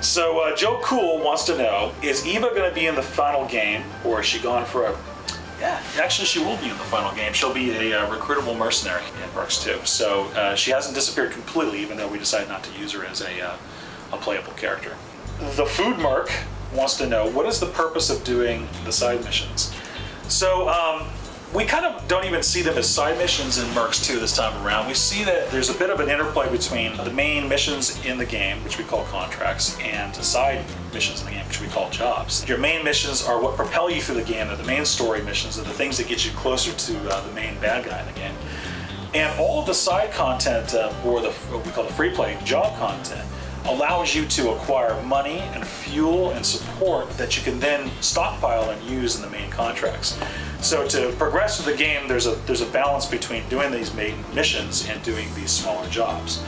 So Joe Cool wants to know, is Eva going to be in the final game, or is she gone forever? Yeah, actually she will be in the final game. She'll be a recruitable mercenary in Mercs 2. So she hasn't disappeared completely, even though we decided not to use her as a playable character. The Food Merc wants to know, what is the purpose of doing the side missions? So we kind of don't even see them as side missions in Mercs 2 this time around. We see that there's a bit of an interplay between the main missions in the game, which we call contracts, and side missions in the game, which we call jobs. Your main missions are what propel you through the game. They're the main story missions. They're the things that get you closer to the main bad guy in the game. And all of the side content, or what we call the free play job content, allows you to acquire money and fuel and support that you can then stockpile and use in the main contracts. So to progress through the game, there's a balance between doing these main missions and doing these smaller jobs.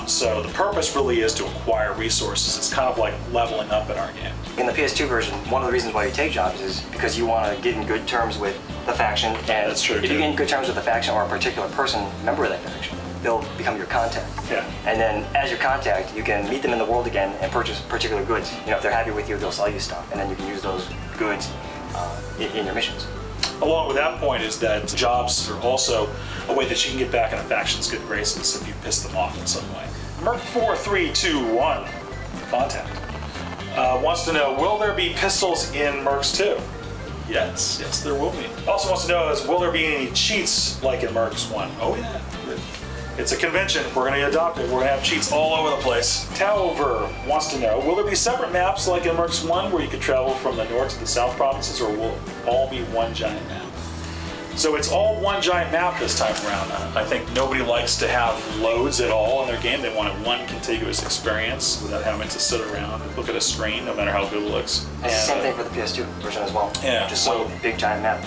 So the purpose really is to acquire resources. It's kind of like leveling up in our game. In the PS2 version, one of the reasons why you take jobs is because you want to get in good terms with the faction. And that's true, if you get in good terms with the faction or a particular person, member of that faction, they'll become your contact. Yeah. And then as your contact, you can meet them in the world again and purchase particular goods. You know, if they're happy with you, they'll sell you stuff, and then you can use those goods in your missions. Along with that point is that jobs are also a way that you can get back in a faction's good graces if you piss them off in some way. Merc 4321, contact, wants to know, will there be pistols in Mercs 2? Yes, there will be. Also wants to know is, will there be any cheats like in Mercs 1? Oh yeah. It's a convention. We're going to adopt it. We're going to have cheats all over the place. Taover wants to know, will there be separate maps like in Mercs 1 where you could travel from the north to the south provinces, or will it all be one giant map? So it's all one giant map this time around. I think nobody likes to have loads at all in their game. They want one contiguous experience without having to sit around and look at a screen, no matter how good it looks. It's the same thing for the PS2 version as well. Yeah. Just one big giant map.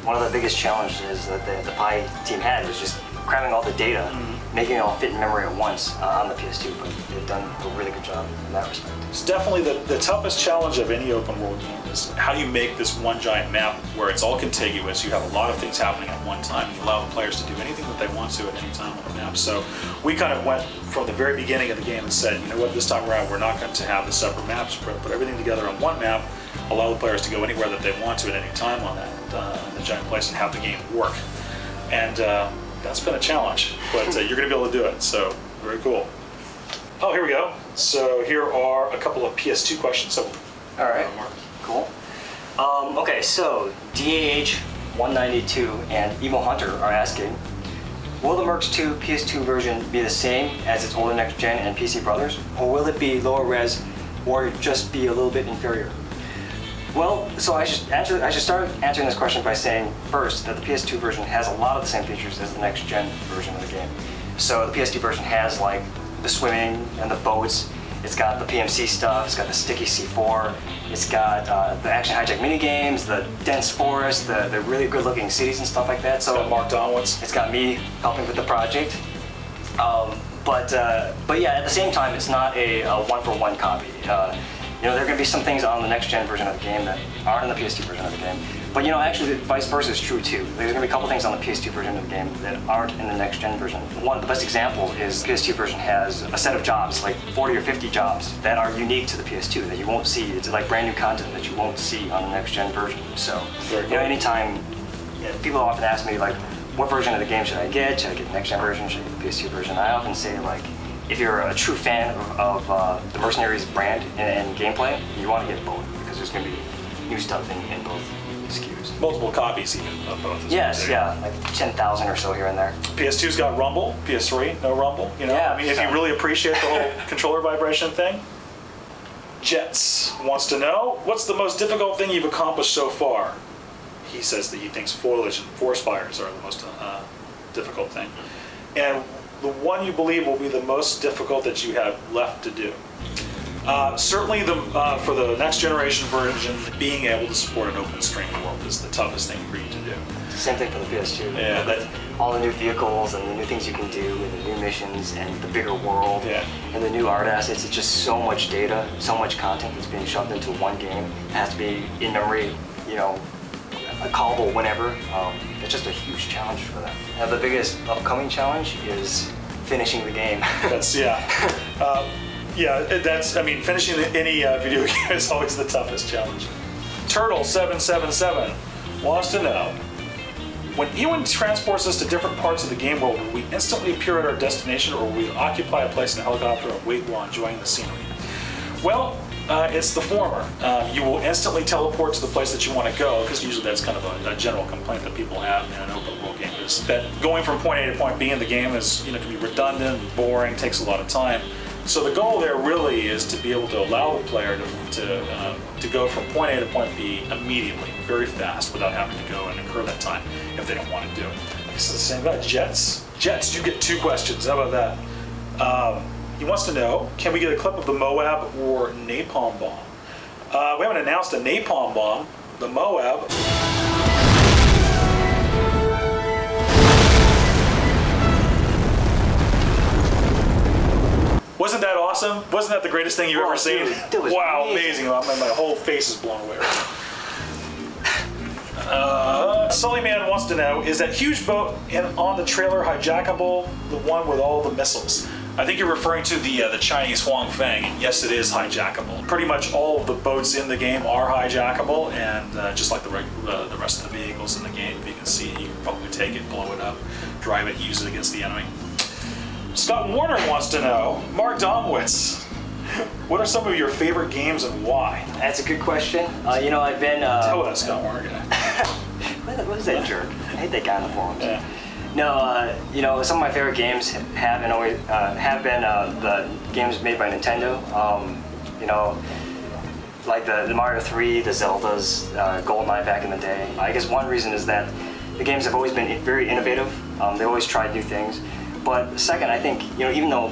One of the biggest challenges that the Pi team had was just cramming all the data, making it all fit in memory at once on the PS2, but they've done a really good job in that respect. It's definitely the toughest challenge of any open world game is how do you make this one giant map where it's all contiguous, you have a lot of things happening at one time, and you allow the players to do anything that they want to at any time on the map. So we kind of went from the very beginning of the game and said, you know what, this time around we're not going to have the separate maps, but put everything together on one map, allow the players to go anywhere that they want to at any time on that the giant place and have the game work. And that's been a challenge, but you're going to be able to do it, so very cool. Oh, here we go. So here are a couple of PS2 questions. So, all right, cool. Okay, so DAH192 and Emo Hunter are asking, will the Mercs 2 PS2 version be the same as its older next gen and PC brothers, or will it be lower res or just be a little bit inferior? Well, so I should start answering this question by saying first that the PS2 version has a lot of the same features as the next gen version of the game. So the PS2 version has like the swimming and the boats. It's got the PMC stuff. It's got the sticky C4. It's got the action hijack mini games, the dense forest, the really good looking cities and stuff like that. So it's got Mark Donowitz. It's got me helping with the project. But yeah, at the same time, it's not a one-for-one copy. You know, there are going to be some things on the next-gen version of the game that aren't in the PS2 version of the game. But, you know, actually, the vice versa is true, too. There's going to be a couple things on the PS2 version of the game that aren't in the next-gen version. One of the best examples is the PS2 version has a set of jobs, like 40 or 50 jobs, that are unique to the PS2, that you won't see. It's like brand new content that you won't see on the next-gen version. So, you know, anytime, people often ask me, like, what version of the game should I get? Should I get the next-gen version? Should I get the PS2 version? I often say, like, if you're a true fan of the Mercenaries brand and gameplay, you want to get both, because there's going to be new stuff in both SKUs. Multiple copies even of both. Yes, yeah, like 10,000 or so here and there. PS2's got rumble, PS3, no rumble, you know? Yeah, I mean, if you really appreciate the whole controller vibration thing. Jets wants to know, what's the most difficult thing you've accomplished so far? He says that he thinks foliage and forest fires are the most difficult thing. And the one you believe will be the most difficult that you have left to do. Certainly for the next generation version, being able to support an open streaming world is the toughest thing for you to do. Same thing for the PS2. Yeah, all the new vehicles and the new things you can do and the new missions and the bigger world and the new art assets. It's just so much data, so much content that's being shoved into one game. It has to be in memory, you know, callable whenever. it's just a huge challenge for them. Now the biggest upcoming challenge is finishing the game. That's I mean, finishing any video game is always the toughest challenge. Turtle777 wants to know, when Ewan transports us to different parts of the game world, will we instantly appear at our destination, or will we occupy a place in a helicopter and wait while enjoying the scenery? Well, it's the former. You will instantly teleport to the place that you want to go, because usually that's kind of a general complaint that people have in an open world game, is that going from point A to point B in the game is, can be redundant, boring, takes a lot of time. So the goal there really is to be able to allow the player to go from point A to point B immediately, very fast, without having to go and incur that time if they don't want to do it. This is the same about Jets. Jets, you get 2 questions. How about that? He wants to know, can we get a clip of the Moab or Napalm Bomb? We haven't announced a Napalm Bomb. The Moab. Wasn't that awesome? Wasn't that the greatest thing you've ever seen? Dude, wow, amazing. My whole face is blown away right now. Sullyman wants to know, is that huge boat on the trailer hijackable, the one with all the missiles? I think you're referring to the Chinese Huang Feng, and yes, it is hijackable. Pretty much all of the boats in the game are hijackable, and just like the rest of the vehicles in the game, if you can see it, you can probably take it, blow it up, drive it, use it against the enemy. Scott Warner wants to know, Mark Domwitz, what are some of your favorite games and why? That's a good question. I've been... Tell that Scott Warner guy. What is that jerk? I hate that guy on the forums. Yeah. No, some of my favorite games have been the games made by Nintendo. Like the Mario 3, the Zeldas, GoldenEye back in the day. I guess one reason is that the games have always been very innovative. They always tried new things. But second, I think even though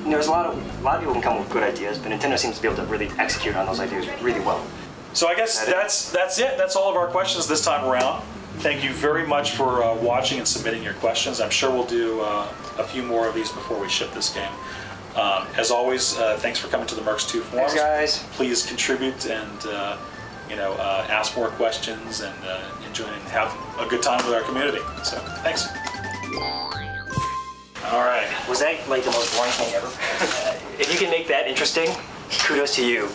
there's a lot of people can come up with good ideas, but Nintendo seems to be able to really execute on those ideas really well. So I guess that's it. That's all of our questions this time around. Thank you very much for watching and submitting your questions. I'm sure we'll do a few more of these before we ship this game. As always, thanks for coming to the Mercs 2 forums. Thanks, guys. Please contribute and ask more questions and enjoy and have a good time with our community. So thanks. All right. Was that like the most boring thing ever? If you can make that interesting, kudos to you.